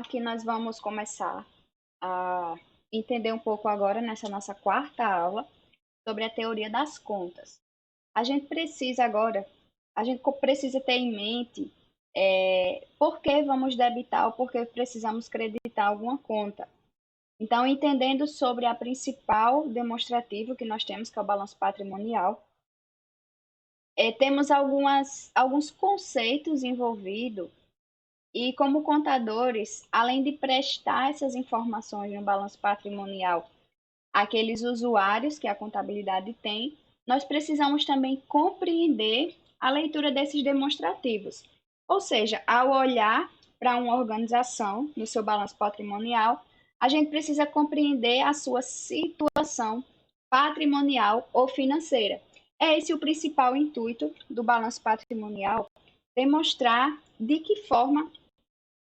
Olá, que nós vamos começar a entender um pouco agora nessa nossa quarta aula sobre a teoria das contas. A gente precisa agora, a gente precisa ter em mente por que vamos debitar ou por que precisamos creditar alguma conta. Então, entendendo sobre a principal demonstrativo que nós temos, que é o balanço patrimonial, temos alguns conceitos envolvidos. E como contadores, além de prestar essas informações no balanço patrimonial àqueles usuários que a contabilidade tem, nós precisamos também compreender a leitura desses demonstrativos. Ou seja, ao olhar para uma organização no seu balanço patrimonial, a gente precisa compreender a sua situação patrimonial ou financeira. É esse o principal intuito do balanço patrimonial, demonstrar de que forma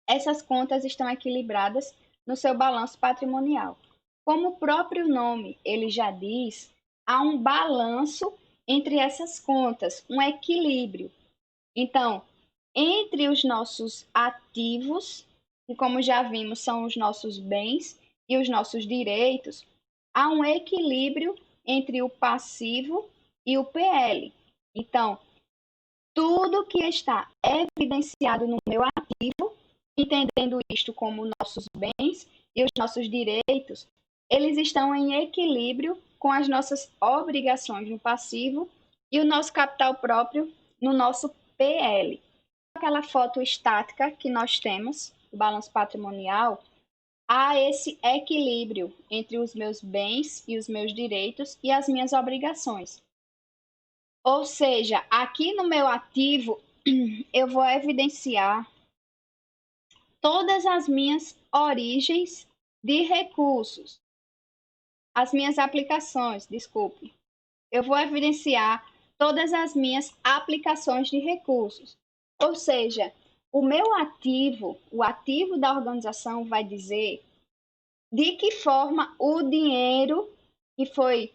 essas contas estão equilibradas no seu balanço patrimonial. Como o próprio nome ele já diz, há um balanço entre essas contas, um equilíbrio. Então, entre os nossos ativos, que como já vimos são os nossos bens e os nossos direitos, há um equilíbrio entre o passivo e o PL. Então, tudo que está evidenciado no meu ativo, entendendo isto como nossos bens e os nossos direitos, eles estão em equilíbrio com as nossas obrigações no passivo e o nosso capital próprio no nosso PL. Aquela foto estática que nós temos, o balanço patrimonial, há esse equilíbrio entre os meus bens e os meus direitos e as minhas obrigações. Ou seja, aqui no meu ativo, eu vou evidenciar todas as minhas origens de recursos, as minhas aplicações, desculpe. Eu vou evidenciar todas as minhas aplicações de recursos. Ou seja, o meu ativo, o ativo da organização vai dizer de que forma o dinheiro que foi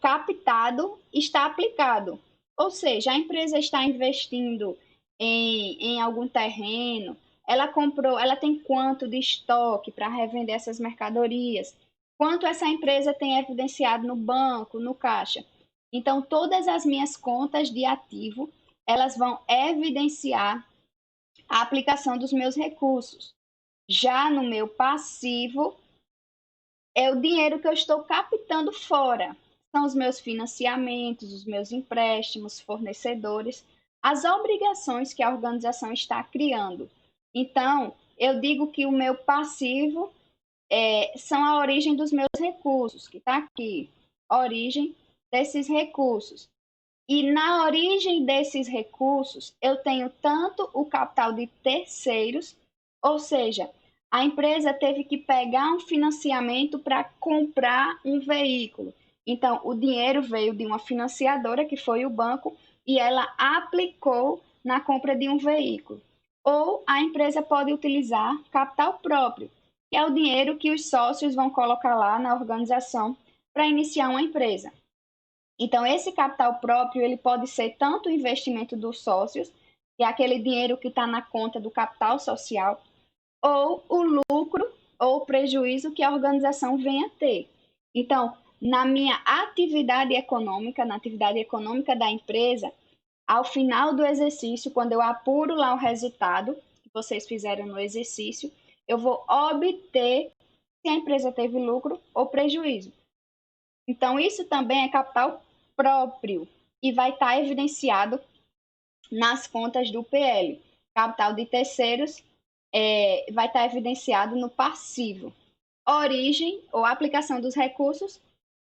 captado está aplicado. Ou seja, a empresa está investindo em algum terreno, ela comprou, ela tem quanto de estoque para revender essas mercadorias, quanto essa empresa tem evidenciado no banco, no caixa. Então, todas as minhas contas de ativo, elas vão evidenciar a aplicação dos meus recursos. Já no meu passivo, é o dinheiro que eu estou captando fora. São os meus financiamentos, os meus empréstimos, fornecedores, as obrigações que a organização está criando. Então, eu digo que o meu passivo são a origem dos meus recursos, que está aqui, origem desses recursos. E na origem desses recursos, eu tenho tanto o capital de terceiros, ou seja, a empresa teve que pegar um financiamento para comprar um veículo. Então, o dinheiro veio de uma financiadora, que foi o banco, e ela aplicou na compra de um veículo. Ou a empresa pode utilizar capital próprio, que é o dinheiro que os sócios vão colocar lá na organização para iniciar uma empresa. Então, esse capital próprio ele pode ser tanto o investimento dos sócios, que é aquele dinheiro que está na conta do capital social, ou o lucro ou o prejuízo que a organização venha a ter. Então, na minha atividade econômica, na atividade econômica da empresa, ao final do exercício, quando eu apuro lá o resultado que vocês fizeram no exercício, eu vou obter se a empresa teve lucro ou prejuízo. Então, isso também é capital próprio e vai estar evidenciado nas contas do PL. Capital de terceiros vai estar evidenciado no passivo. Origem ou aplicação dos recursos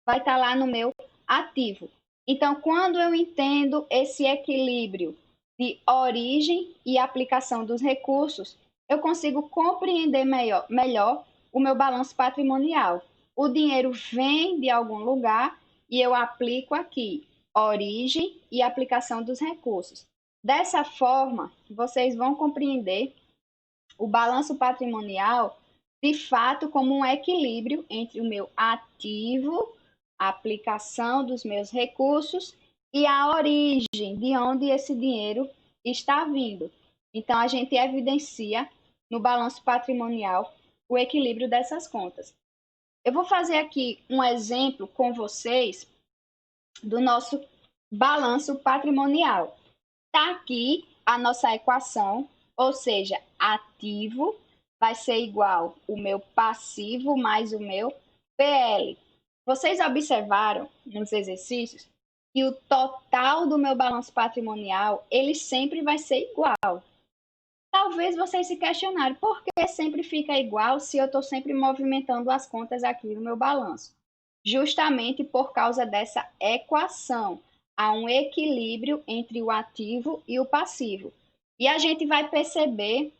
vai estar lá no meu ativo. Então, quando eu entendo esse equilíbrio de origem e aplicação dos recursos, eu consigo compreender melhor o meu balanço patrimonial. O dinheiro vem de algum lugar e eu aplico aqui origem e aplicação dos recursos. Dessa forma, vocês vão compreender o balanço patrimonial de fato como um equilíbrio entre o meu ativo, a aplicação dos meus recursos e a origem de onde esse dinheiro está vindo. Então, a gente evidencia no balanço patrimonial o equilíbrio dessas contas. Eu vou fazer aqui um exemplo com vocês do nosso balanço patrimonial. Está aqui a nossa equação, ou seja, ativo vai ser igual o meu passivo mais o meu PL. Vocês observaram nos exercícios que o total do meu balanço patrimonial, ele sempre vai ser igual. Talvez vocês se questionarem, por que sempre fica igual se eu estou sempre movimentando as contas aqui no meu balanço? Justamente por causa dessa equação. Há um equilíbrio entre o ativo e o passivo. E a gente vai perceber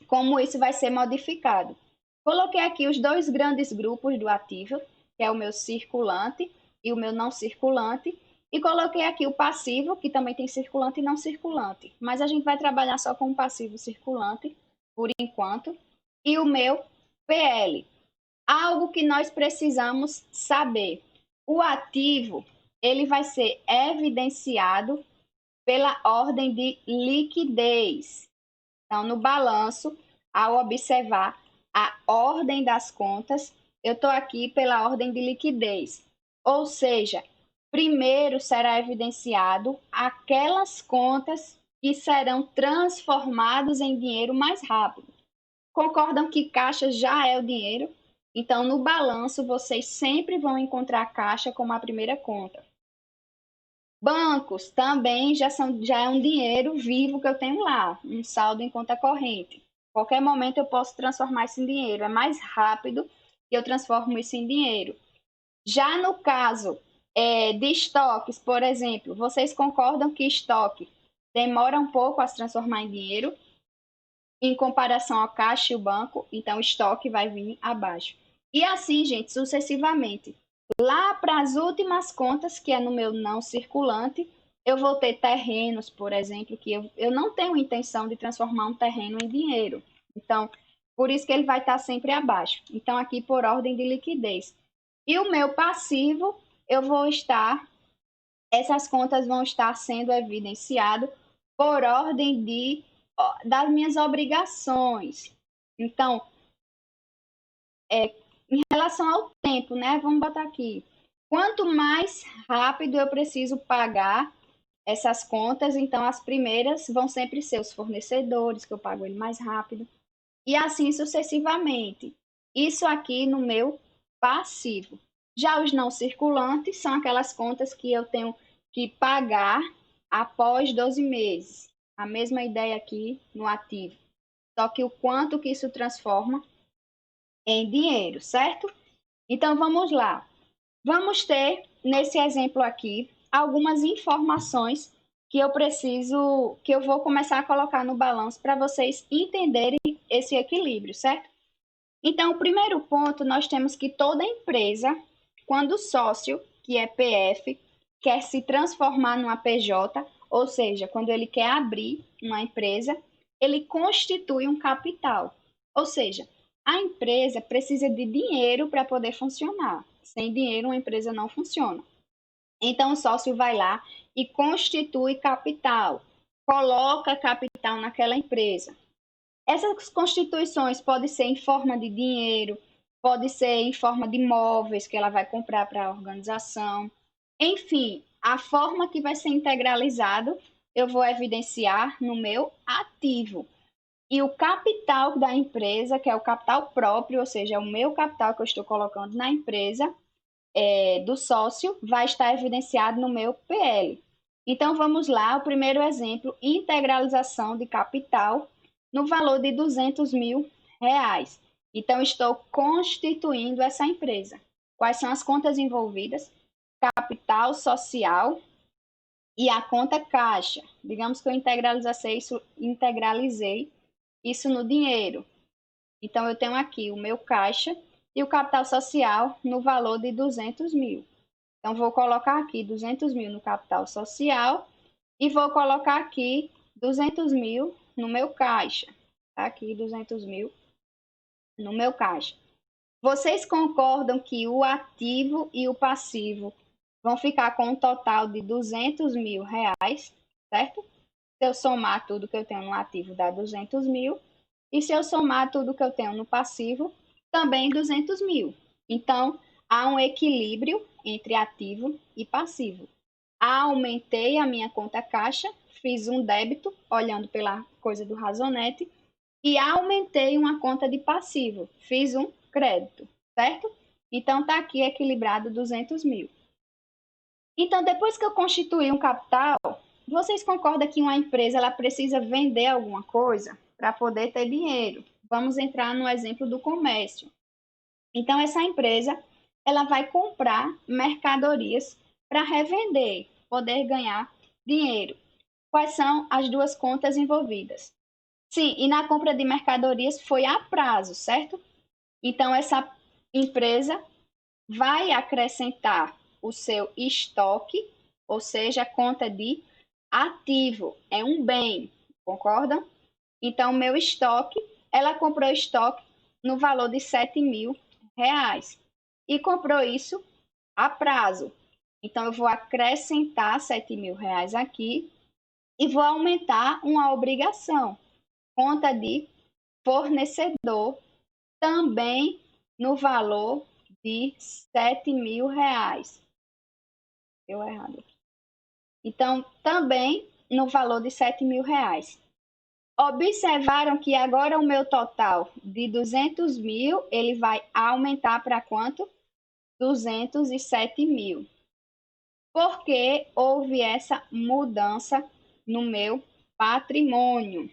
como isso vai ser modificado. Coloquei aqui os dois grandes grupos do ativo, que é o meu circulante e o meu não circulante, e coloquei aqui o passivo, que também tem circulante e não circulante, mas a gente vai trabalhar só com o passivo circulante, por enquanto, e o meu PL. Algo que nós precisamos saber. O ativo, ele vai ser evidenciado pela ordem de liquidez. Então, no balanço, ao observar a ordem das contas, eu estou aqui pela ordem de liquidez. Ou seja, primeiro será evidenciado aquelas contas que serão transformadas em dinheiro mais rápido. Concordam que caixa já é o dinheiro? Então, no balanço, vocês sempre vão encontrar caixa como a primeira conta. Bancos também já é um dinheiro vivo que eu tenho lá, um saldo em conta corrente. Qualquer momento eu posso transformar isso em dinheiro. É mais rápido que eu transformo isso em dinheiro. Já no caso de estoques, por exemplo, vocês concordam que estoque demora um pouco a se transformar em dinheiro em comparação ao caixa e o banco? Então, o estoque vai vir abaixo. E assim, gente, sucessivamente. Lá para as últimas contas, que é no meu não circulante, eu vou ter terrenos, por exemplo, que eu não tenho intenção de transformar um terreno em dinheiro. Então, por isso que ele vai estar sempre abaixo. Então, aqui por ordem de liquidez. E o meu passivo, essas contas vão estar sendo evidenciado por ordem das minhas obrigações. Então, em relação ao tempo, né? Vamos botar aqui. Quanto mais rápido eu preciso pagar essas contas, então as primeiras vão sempre ser os fornecedores, que eu pago ele mais rápido, e assim sucessivamente. Isso aqui no meu passivo. Já os não circulantes são aquelas contas que eu tenho que pagar após 12 meses. A mesma ideia aqui no ativo. Só que o quanto que isso transforma em dinheiro, certo? Então vamos lá. Vamos ter nesse exemplo aqui algumas informações que eu vou começar a colocar no balanço para vocês entenderem esse equilíbrio, certo? Então, o primeiro ponto, nós temos que toda empresa, quando o sócio, que é PF, quer se transformar numa PJ, ou seja, quando ele quer abrir uma empresa, ele constitui um capital. Ou seja, a empresa precisa de dinheiro para poder funcionar. Sem dinheiro, uma empresa não funciona. Então, o sócio vai lá e constitui capital, coloca capital naquela empresa. Essas constituições podem ser em forma de dinheiro, pode ser em forma de imóveis que ela vai comprar para a organização. Enfim, a forma que vai ser integralizado, eu vou evidenciar no meu ativo. E o capital da empresa, que é o capital próprio, ou seja, é o meu capital que eu estou colocando na empresa, do sócio, vai estar evidenciado no meu PL. Então, vamos lá, o primeiro exemplo, integralização de capital no valor de R$ 200.000. Então, estou constituindo essa empresa. Quais são as contas envolvidas? Capital social e a conta caixa. Digamos que eu integralizei isso no dinheiro. Então, eu tenho aqui o meu caixa e o capital social no valor de 200 mil. Então, vou colocar aqui 200 mil no capital social e vou colocar aqui 200 mil no meu caixa. Tá aqui 200 mil no meu caixa. Vocês concordam que o ativo e o passivo vão ficar com um total de R$ 200.000, certo? Se eu somar tudo que eu tenho no ativo, dá 200 mil. E se eu somar tudo que eu tenho no passivo, também 200 mil. Então, há um equilíbrio entre ativo e passivo. Aumentei a minha conta caixa, fiz um débito, olhando pela coisa do Razonete, e aumentei uma conta de passivo, fiz um crédito, certo? Então, está aqui equilibrado 200 mil. Então, depois que eu constituí um capital, vocês concordam que uma empresa ela precisa vender alguma coisa para poder ter dinheiro? Vamos entrar no exemplo do comércio. Então, essa empresa ela vai comprar mercadorias para revender, poder ganhar dinheiro. Quais são as duas contas envolvidas? Sim, e na compra de mercadorias foi a prazo, certo? Então, essa empresa vai acrescentar o seu estoque, ou seja, a conta de ativo, é um bem, concordam? Então, meu estoque, ela comprou estoque no valor de 7 mil reais e comprou isso a prazo. Então, eu vou acrescentar 7 mil reais aqui e vou aumentar uma obrigação, conta de fornecedor, também no valor de 7 mil reais. Deu errado aqui. Então, também no valor de 7 mil reais. Observaram que agora o meu total de 200 mil, ele vai aumentar para quanto? 207 mil. Porque houve essa mudança no meu patrimônio.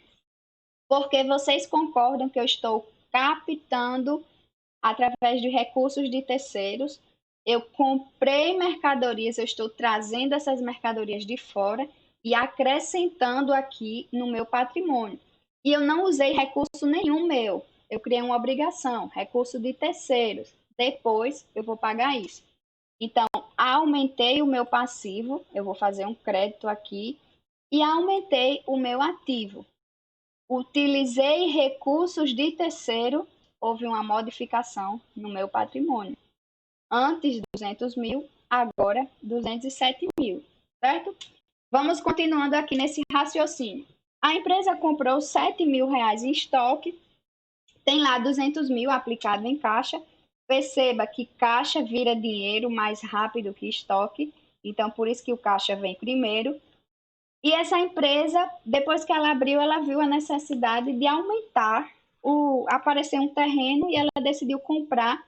Porque vocês concordam que eu estou captando através de recursos de terceiros. Eu comprei mercadorias, eu estou trazendo essas mercadorias de fora e acrescentando aqui no meu patrimônio. E eu não usei recurso nenhum meu. Eu criei uma obrigação, recurso de terceiros. Depois eu vou pagar isso. Então, aumentei o meu passivo, eu vou fazer um crédito aqui, e aumentei o meu ativo. Utilizei recursos de terceiro, houve uma modificação no meu patrimônio. Antes 200 mil, agora 207 mil, certo? Vamos continuando aqui nesse raciocínio. A empresa comprou 7 mil reais em estoque, tem lá 200 mil aplicado em caixa. Perceba que caixa vira dinheiro mais rápido que estoque, então por isso que o caixa vem primeiro. E essa empresa, depois que ela abriu, ela viu a necessidade de aumentar, aparecer um terreno e ela decidiu comprar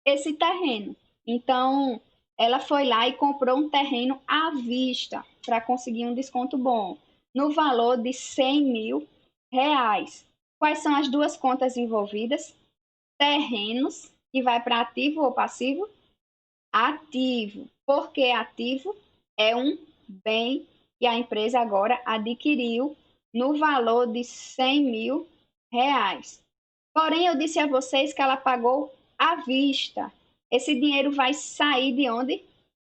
esse terreno. Então, ela foi lá e comprou um terreno à vista para conseguir um desconto bom, no valor de 100 mil reais. Quais são as duas contas envolvidas? Terrenos, que vai para ativo ou passivo? Ativo. Porque ativo é um bem que a empresa agora adquiriu no valor de 100 mil reais. Porém, eu disse a vocês que ela pagou à vista. Esse dinheiro vai sair de onde?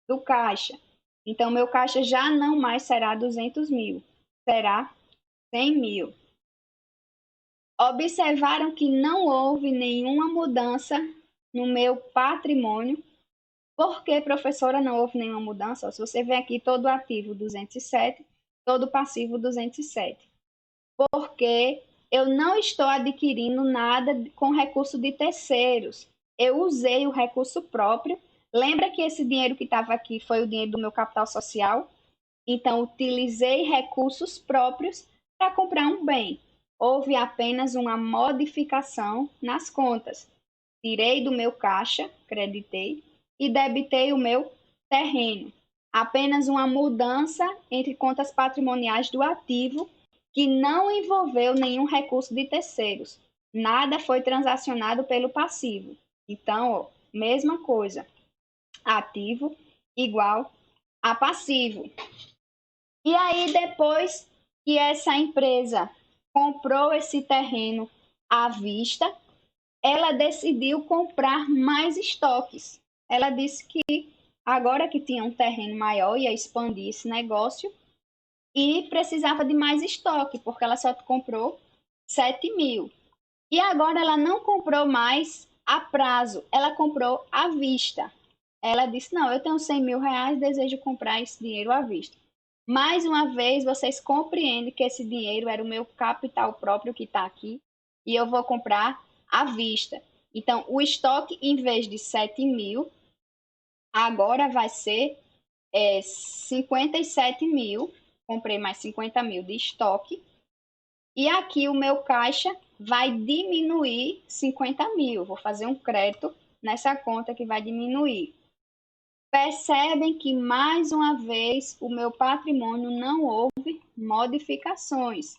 Do caixa. Então, meu caixa já não mais será 200 mil, será 100 mil. Observaram que não houve nenhuma mudança no meu patrimônio. Por que, professora, não houve nenhuma mudança? Se você vê aqui todo ativo 207, todo passivo 207. Porque eu não estou adquirindo nada com recurso de terceiros. Eu usei o recurso próprio. Lembra que esse dinheiro que estava aqui foi o dinheiro do meu capital social? Então, utilizei recursos próprios para comprar um bem. Houve apenas uma modificação nas contas. Tirei do meu caixa, creditei, e debitei o meu terreno. Apenas uma mudança entre contas patrimoniais do ativo que não envolveu nenhum recurso de terceiros. Nada foi transacionado pelo passivo. Então, ó, mesma coisa. Ativo igual a passivo. E aí, depois que essa empresa comprou esse terreno à vista, ela decidiu comprar mais estoques. Ela disse que agora que tinha um terreno maior, ia expandir esse negócio e precisava de mais estoque, porque ela só comprou 7 mil. E agora ela não comprou mais a prazo, ela comprou à vista. Ela disse, não, eu tenho 100 mil reais, desejo comprar esse dinheiro à vista. Mais uma vez, vocês compreendem que esse dinheiro era o meu capital próprio que está aqui. e eu vou comprar à vista. Então, o estoque, em vez de 7.000, agora vai ser 57.000. Comprei mais 50.000 de estoque. E aqui o meu caixa vai diminuir 50.000. Vou fazer um crédito nessa conta que vai diminuir. Percebem que, mais uma vez, o meu patrimônio não houve modificações,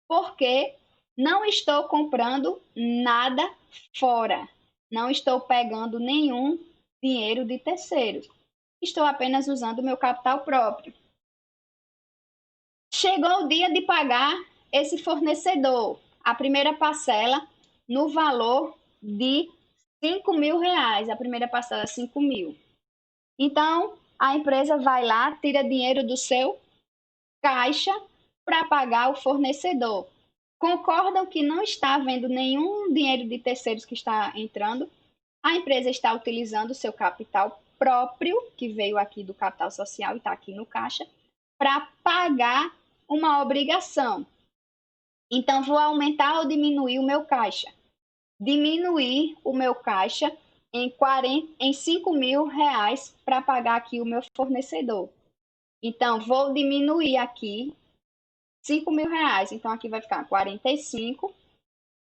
porque não estou comprando nada fora, não estou pegando nenhum dinheiro de terceiros, estou apenas usando o meu capital próprio. Chegou o dia de pagar esse fornecedor, a primeira parcela no valor de R$ 5.000, a primeira parcela 5.000. Então, a empresa vai lá, tira dinheiro do seu caixa para pagar o fornecedor. Concordam que não está havendo nenhum dinheiro de terceiros que está entrando? A empresa está utilizando o seu capital próprio, que veio aqui do capital social e está aqui no caixa, para pagar uma obrigação. Então, vou aumentar ou diminuir o meu caixa? Diminuir o meu caixa em R$ 5.000 para pagar aqui o meu fornecedor. Então, vou diminuir aqui R$ 5.000. Então, aqui vai ficar 45.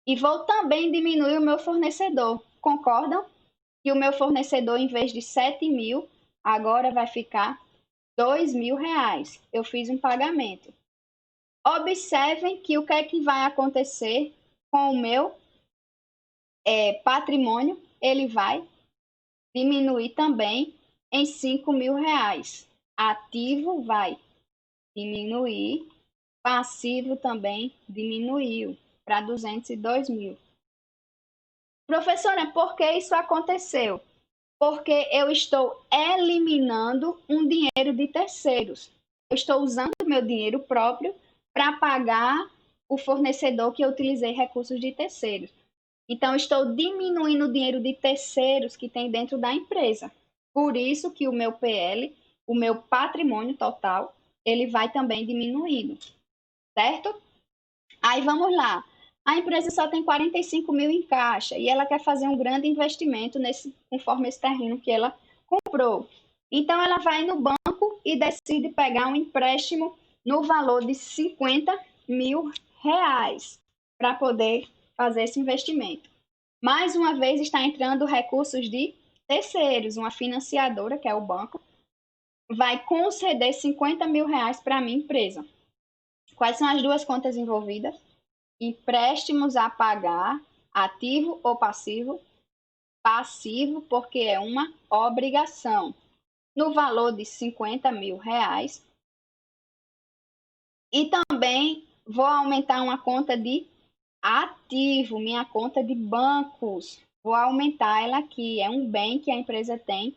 E vou também diminuir o meu fornecedor. Concordam? Que o meu fornecedor, em vez de 7.000, agora vai ficar R$ 2.000. Eu fiz um pagamento. Observem que o que é que vai acontecer com o meu patrimônio? Ele vai diminuir também em R$ 5.000. Ativo vai diminuir, passivo também diminuiu para 202.000. Professora, por que isso aconteceu? Porque eu estou eliminando um dinheiro de terceiros. Eu estou usando o meu dinheiro próprio para pagar o fornecedor que eu utilizei recursos de terceiros. Então, estou diminuindo o dinheiro de terceiros que tem dentro da empresa. Por isso que o meu PL, o meu patrimônio total, ele vai também diminuindo, certo? Aí vamos lá. A empresa só tem 45.000 em caixa e ela quer fazer um grande investimento conforme esse terreno que ela comprou. Então, ela vai no banco e decide pegar um empréstimo no valor de R$ 50.000 para poder fazer esse investimento. Mais uma vez, está entrando recursos de terceiros, uma financiadora, que é o banco, vai conceder R$ 50.000 para a minha empresa. Quais são as duas contas envolvidas? Empréstimos a pagar, ativo ou passivo? Passivo, porque é uma obrigação, no valor de R$ 50.000. E também vou aumentar uma conta de ativo, minha conta de bancos. Vou aumentar ela aqui, é um bem que a empresa tem,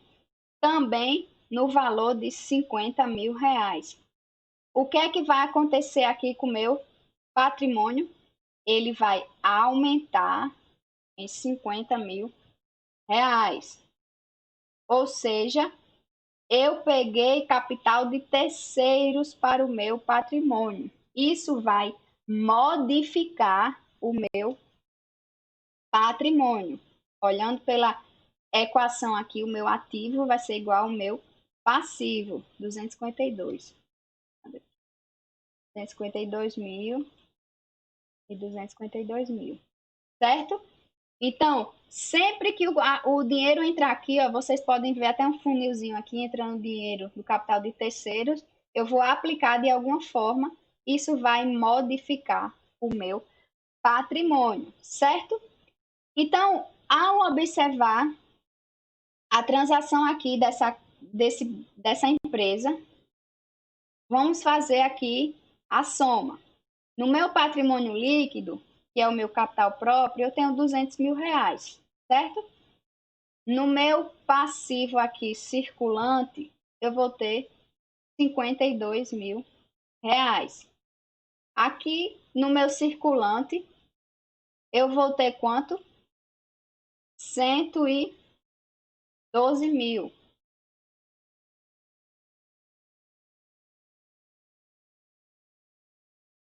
também no valor de R$ 50.000. O que é que vai acontecer aqui com o meu patrimônio? Ele vai aumentar em R$ 50.000. Ou seja, eu peguei capital de terceiros para o meu patrimônio. Isso vai modificar o meu patrimônio. Olhando pela equação aqui, o meu ativo vai ser igual ao meu passivo, 252. 252.000 e 252.000, certo? Então, sempre que o dinheiro entrar aqui, ó, vocês podem ver até um funilzinho aqui entrando dinheiro do capital de terceiros, eu vou aplicar de alguma forma, isso vai modificar o meu patrimônio, certo? Então, ao observar a transação aqui dessa empresa, vamos fazer aqui a soma. No meu patrimônio líquido, que é o meu capital próprio, eu tenho R$ 200.000, certo? No meu passivo aqui circulante, eu vou ter R$ 52.000. Aqui no meu circulante, eu vou ter quanto? 112.000.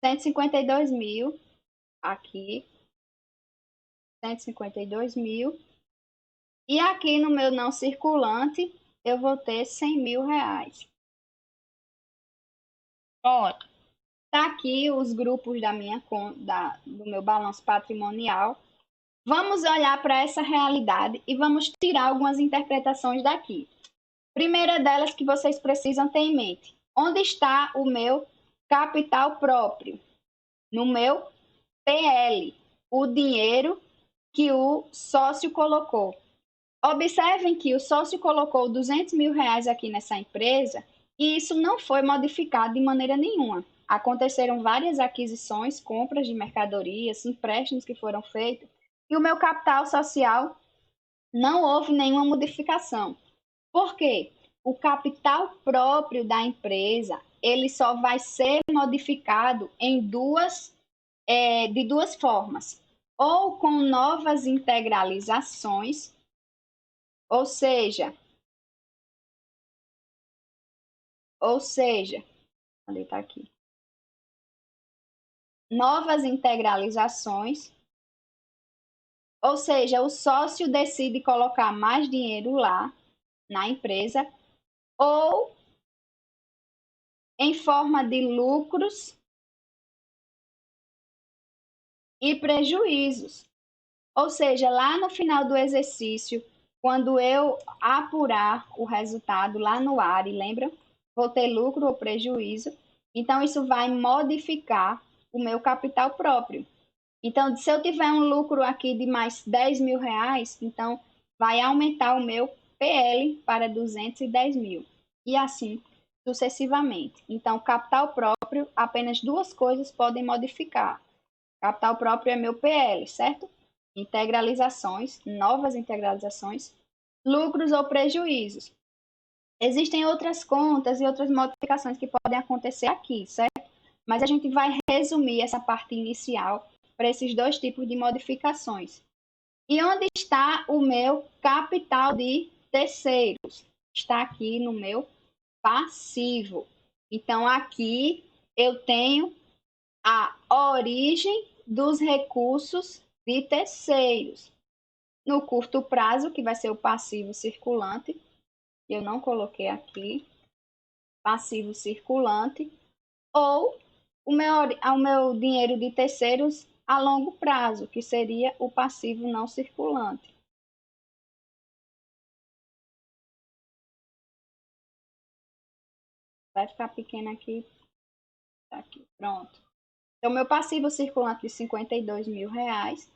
152.000 aqui 152 mil. E aqui no meu não circulante, eu vou ter 100 mil reais. Pronto. Tá aqui os grupos do meu balanço patrimonial. Vamos olhar para essa realidade e vamos tirar algumas interpretações daqui. Primeira delas que vocês precisam ter em mente. Onde está o meu capital próprio? No meu PL, o dinheiro que o sócio colocou. Observem que o sócio colocou 200 mil reais aqui nessa empresa e isso não foi modificado de maneira nenhuma. Aconteceram várias aquisições, compras de mercadorias, empréstimos que foram feitos e o meu capital social não houve nenhuma modificação. Por quê? O capital próprio da empresa ele só vai ser modificado de duas formas. Ou com novas integralizações, ou seja, onde está aqui? Novas integralizações, ou seja, o sócio decide colocar mais dinheiro lá na empresa, ou em forma de lucros e prejuízos. Ou seja, lá no final do exercício, quando eu apurar o resultado lá no ARI, lembra? Vou ter lucro ou prejuízo. Então, isso vai modificar o meu capital próprio. Então, se eu tiver um lucro aqui de mais 10 mil reais, então vai aumentar o meu PL para 210 mil. E assim sucessivamente. Então, capital próprio, apenas duas coisas podem modificar. Capital próprio é meu PL, certo? Integralizações, novas integralizações, lucros ou prejuízos. Existem outras contas e outras modificações que podem acontecer aqui, certo? Mas a gente vai resumir essa parte inicial para esses dois tipos de modificações. E onde está o meu capital de terceiros? Está aqui no meu passivo. Então, aqui eu tenho a origem dos recursos de terceiros. No curto prazo, que vai ser o passivo circulante, eu não coloquei aqui, passivo circulante, ou o meu dinheiro de terceiros a longo prazo, que seria o passivo não circulante. Vai ficar pequeno aqui, tá aqui, pronto. Então, meu passivo circulante de 52 mil reais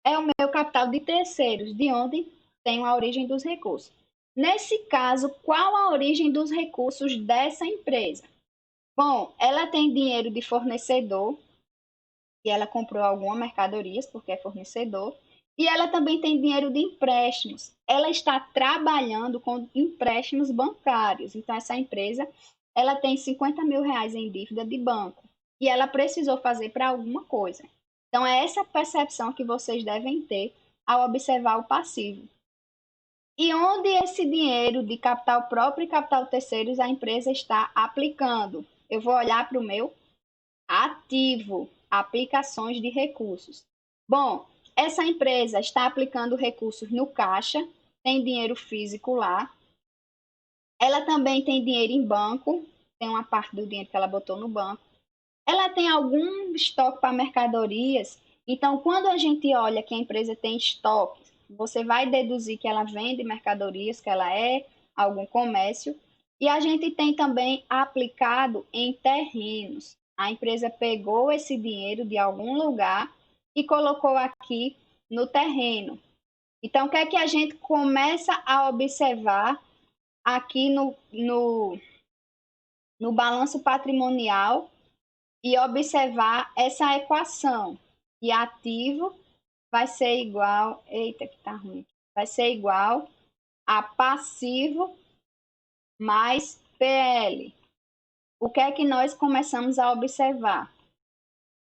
é o meu capital de terceiros, de onde tem a origem dos recursos. Nesse caso, qual a origem dos recursos dessa empresa? Bom, ela tem dinheiro de fornecedor, que ela comprou alguma mercadorias, porque é fornecedor, e ela também tem dinheiro de empréstimos. Ela está trabalhando com empréstimos bancários. Então, essa empresa, ela tem 50 mil reais em dívida de banco, e ela precisou fazer para alguma coisa. Então, é essa percepção que vocês devem ter ao observar o passivo. E onde esse dinheiro de capital próprio e capital terceiros a empresa está aplicando? Eu vou olhar para o meu ativo, aplicações de recursos. Bom, essa empresa está aplicando recursos no caixa, tem dinheiro físico lá. Ela também tem dinheiro em banco, tem uma parte do dinheiro que ela botou no banco. Ela tem algum estoque para mercadorias. Então, quando a gente olha que a empresa tem estoque, você vai deduzir que ela vende mercadorias, que ela é algum comércio. E a gente tem também aplicado em terrenos. A empresa pegou esse dinheiro de algum lugar e colocou aqui no terreno. Então, o que é que a gente começa a observar aqui no balanço patrimonial e observar essa equação? E ativo vai ser igual, eita que tá ruim, vai ser igual a passivo mais PL. O que é que nós começamos a observar?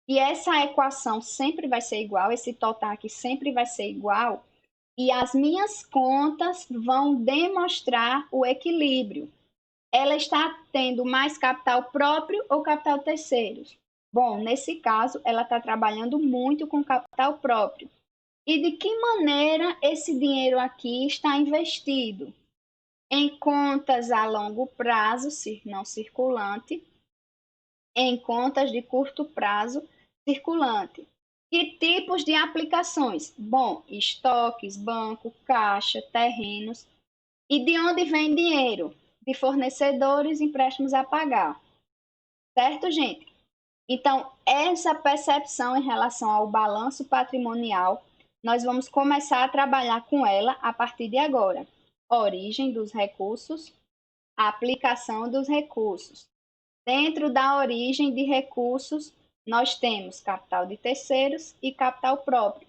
E essa equação sempre vai ser igual, esse total aqui sempre vai ser igual, e as minhas contas vão demonstrar o equilíbrio. Ela está tendo mais capital próprio ou capital terceiros? Bom, nesse caso, ela está trabalhando muito com capital próprio. E de que maneira esse dinheiro aqui está investido? Em contas a longo prazo, não circulante, em contas de curto prazo, circulante. Que tipos de aplicações? Bom, estoques, banco, caixa, terrenos. E de onde vem dinheiro? De fornecedores, empréstimos a pagar. Certo, gente? Então, essa percepção em relação ao balanço patrimonial, nós vamos começar a trabalhar com ela a partir de agora. Origem dos recursos, aplicação dos recursos. Dentro da origem de recursos, nós temos capital de terceiros e capital próprio.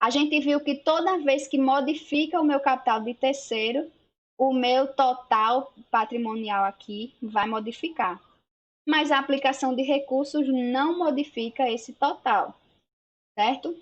A gente viu que toda vez que modifica o meu capital de terceiro, o meu total patrimonial aqui vai modificar. Mas a aplicação de recursos não modifica esse total, certo?